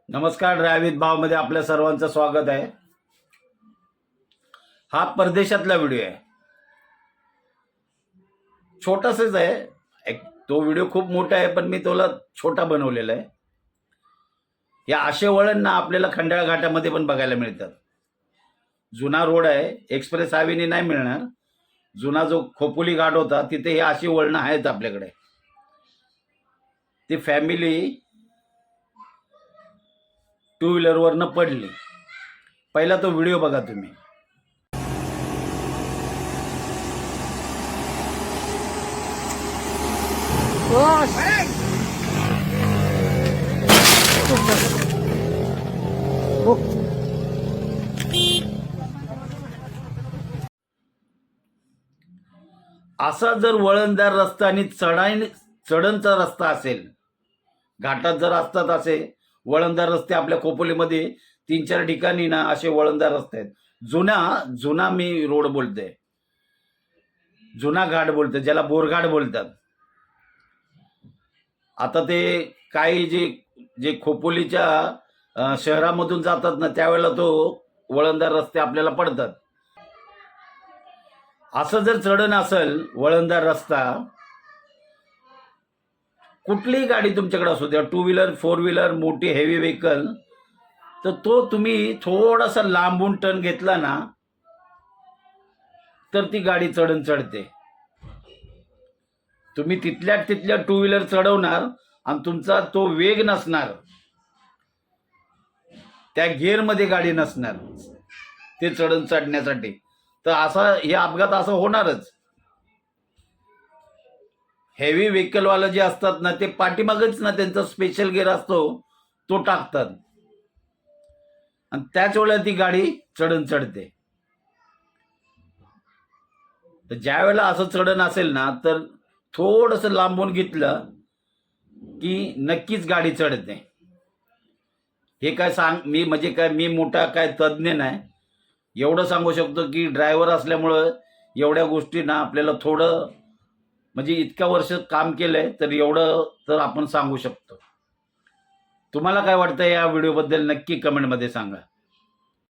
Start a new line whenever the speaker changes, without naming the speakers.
नमस्कार. ड्रायव्हित भावमध्ये आपल्या सर्वांचं स्वागत आहे. हा परदेशातला व्हिडिओ आहे. छोटासाच आहे. तो व्हिडिओ खूप मोठा आहे, पण मी तोला छोटा बनवलेला आहे. या असे वळण ना आपल्याला खंडाळा घाटामध्ये पण बघायला मिळतात. जुना रोड आहे, एक्सप्रेस हायवेने नाही मिळणार. जुना जो खोपोली घाट होता तिथे हे अशी वळणं आहेत आपल्याकडे. ती फॅमिली टू व्हीलरवरनं पडली. पहिला तो व्हिडिओ बघा तुम्ही. असा जर वळणदार रस्ता आणि चढणचा रस्ता असेल, घाटात जर असतात असे वळणदार रस्ते आपल्या खोपोलीमध्ये 3-4 ठिकाणी ना असे वळणदार रस्ते आहेत. जुना मी रोड बोलते, जुना घाट बोलते, ज्याला बोरघाट बोलतात. आता ते काही जे खोपोलीच्या शहरामधून जातात ना, त्यावेळेला तो वळणदार रस्ते आपल्याला पडतात. असं जर चढण असेल वळणदार रस्ता, कुठलीही गाडी तुमच्याकडे असू द्या, 2 व्हीलर 4 व्हीलर मोठी हेवी व्हेकल, तर तो तुम्ही थोडासा लांबून टर्न घेतला ना तर ती गाडी चढते. तुम्ही तिथल्या 2 व्हीलर चढवणार आणि तुमचा तो वेग नसणार, त्या गिअरमध्ये गाडी नसणार ते चढण्यासाठी, तर असा हे अपघात असं होणारच. हेवी व्हेकलवाला जे असतात ना, ते पाठीमागच ना त्यांचा स्पेशल गिअर असतो तो टाकतात आणि त्याच वेळेला ती गाडी चढते. तर ज्या वेळेला असं चढण असेल ना, तर थोडंसं लांबून घेतलं की नक्कीच गाडी चढते. हे काय मी मोठा काय तज्ज्ञ नाही. एवढं सांगू शकतो की ड्रायव्हर असल्यामुळं एवढ्या गोष्टी ना आपल्याला थोडं, म्हणजे इतक्या वर्ष काम केलंय तर एवढं तर आपण सांगू शकतो. तुम्हाला काय वाटतं या व्हिडिओबद्दल नक्की कमेंटमध्ये सांगा.